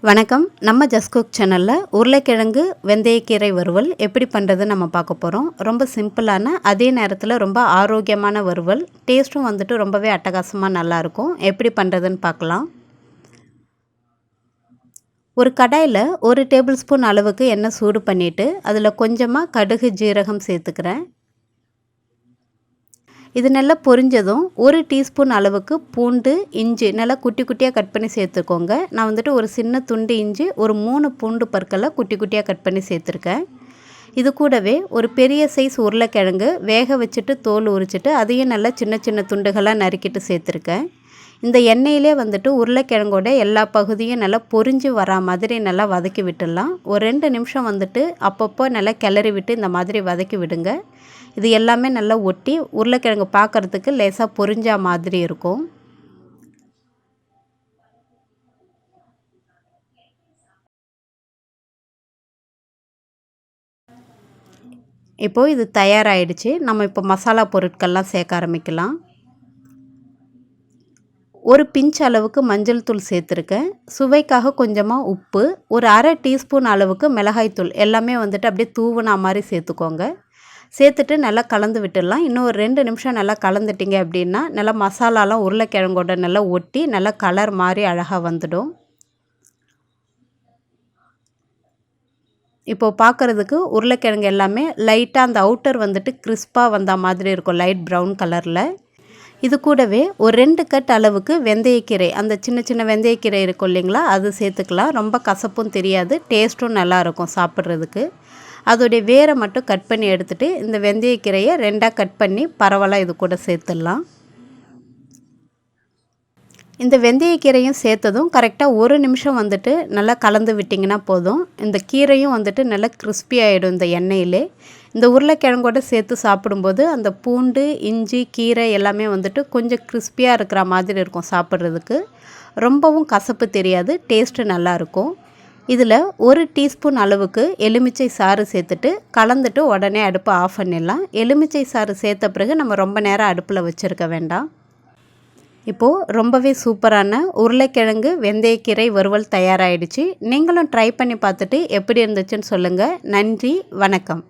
வணக்கம். நம்ம just cook சேனலில் உருளைக்கிழங்கு வெந்தயக்கீரை வறுவல் எப்படி பண்ணுறதுன்னு நம்ம பார்க்க போகிறோம். ரொம்ப சிம்பிளான அதே நேரத்தில் ரொம்ப ஆரோக்கியமான வறுவல். டேஸ்ட்டும் வந்துட்டு ரொம்பவே அட்டகாசமாக நல்லாயிருக்கும். எப்படி பண்ணுறதுன்னு பார்க்கலாம். ஒரு கடாயில் 1 டேபிள் ஸ்பூன் அளவுக்கு எண்ணெய் சூடு பண்ணிவிட்டு அதில் கொஞ்சமாக கடுகு ஜீரகம் சேர்த்துக்கிறேன். இது நல்லா பொரிஞ்சதும் 1 டீஸ்பூன் அளவுக்கு பூண்டு இஞ்சி நல்லா குட்டி குட்டியாக கட் பண்ணி சேர்த்துக்கோங்க. நான் வந்துட்டு ஒரு சின்ன துண்டு இஞ்சி ஒரு 3 பூண்டு பற்களை குட்டி குட்டியாக கட் பண்ணி சேர்த்துருக்கேன். இது கூடவே ஒரு பெரிய சைஸ் உருளைக்கிழங்கு வேக வச்சுட்டு தோல் உரிச்சிட்டு அதையும் நல்லா சின்ன சின்ன துண்டுகளாக நறுக்கிட்டு சேர்த்துருக்கேன். இந்த எண்ணெயிலே வந்துட்டு உருளைக்கிழங்கோட எல்லா பகுதியும் நல்லா பொரிஞ்சு வரா மாதிரி நல்லா வதக்கி விட்டுடலாம். ஒரு 2 நிமிஷம் வந்துட்டு அப்பப்போ நல்லா கிளறி விட்டு இந்த மாதிரி வதக்கி விடுங்க. இது எல்லாமே நல்லா ஒட்டி உருளைக்கிழங்கு பார்க்குறதுக்கு லேசாக பொரிஞ்சா மாதிரி இருக்கும். இப்போது இது தயாராகிடுச்சு. நம்ம இப்போ மசாலா பொருட்கள்லாம் சேர்க்க ஆரம்பிக்கலாம். ஒரு பிஞ்ச் அளவுக்கு மஞ்சள் தூள் சேர்த்துருக்கேன். சுவைக்காக கொஞ்சமாக உப்பு, ஒரு அரை டீஸ்பூன் அளவுக்கு மிளகாய்த்தூள் எல்லாமே வந்துட்டு அப்படியே தூவுனா மாதிரி சேர்த்துக்கோங்க. சேர்த்துட்டு நல்லா கலந்து விட்டுடலாம். இன்னும் ஒரு 2 நிமிஷம் நல்லா கலந்துட்டிங்க அப்படின்னா நல்லா மசாலாலாம் உருளைக்கிழங்கோட நல்லா ஒட்டி நல்லா கலர் மாதிரி அழகாக வந்துடும். இப்போது பார்க்குறதுக்கு உருளைக்கிழங்கு எல்லாமே லைட்டாக அந்த அவுட்டர் வந்துட்டு கிறிஸ்பாக வந்த மாதிரி இருக்கும், லைட் ப்ரௌன் கலரில். இது கூடவே ஒரு 2 கட் அளவுக்கு வெந்தயக்கீரை, அந்த சின்ன சின்ன வெந்தயக்கீரை இருக்கும் இல்லைங்களா, அது சேர்த்துக்கலாம். ரொம்ப கசப்பும் தெரியாது, டேஸ்ட்டும் நல்லாயிருக்கும் சாப்பிட்றதுக்கு. அதோடைய வேரை மட்டும் கட் பண்ணி எடுத்துகிட்டு இந்த வெந்தயக்கீரையை 2ஆக கட் பண்ணி பரவலாக இது கூட சேர்த்துடலாம். இந்த வெந்தயக்கீரையும் சேர்த்ததும் கரெக்டாக 1 நிமிஷம் வந்துட்டு நல்லா கலந்து விட்டிங்கன்னா போதும். இந்த கீரையும் வந்துட்டு நல்லா கிறிஸ்பி ஆகிடும் இந்த எண்ணெயிலே. இந்த உருளைக்கிழங்கோடு சேர்த்து சாப்பிடும்போது அந்த பூண்டு இஞ்சி கீரை எல்லாமே வந்துட்டு கொஞ்சம் கிறிஸ்பியாக இருக்கிற மாதிரி இருக்கும் சாப்பிட்றதுக்கு. ரொம்பவும் கசப்பு தெரியாது, டேஸ்ட்டு நல்லாயிருக்கும். இதில் 1 டீஸ்பூன் அளவுக்கு எலுமிச்சை சாறு சேர்த்துட்டு கலந்துட்டு உடனே அடுப்பை ஆஃப் பண்ணிடலாம். எலுமிச்சை சாறு சேர்த்த பிறகு நம்ம ரொம்ப நேரம் அடுப்பில் வச்சுருக்க வேண்டாம். இப்போது ரொம்பவே சூப்பரான உருளைக்கிழங்கு வெந்தயக்கீரை வறுவல் தயாராகிடுச்சு. நீங்களும் ட்ரை பண்ணி பார்த்துட்டு எப்படி இருந்துச்சுன்னு சொல்லுங்கள். நன்றி, வணக்கம்.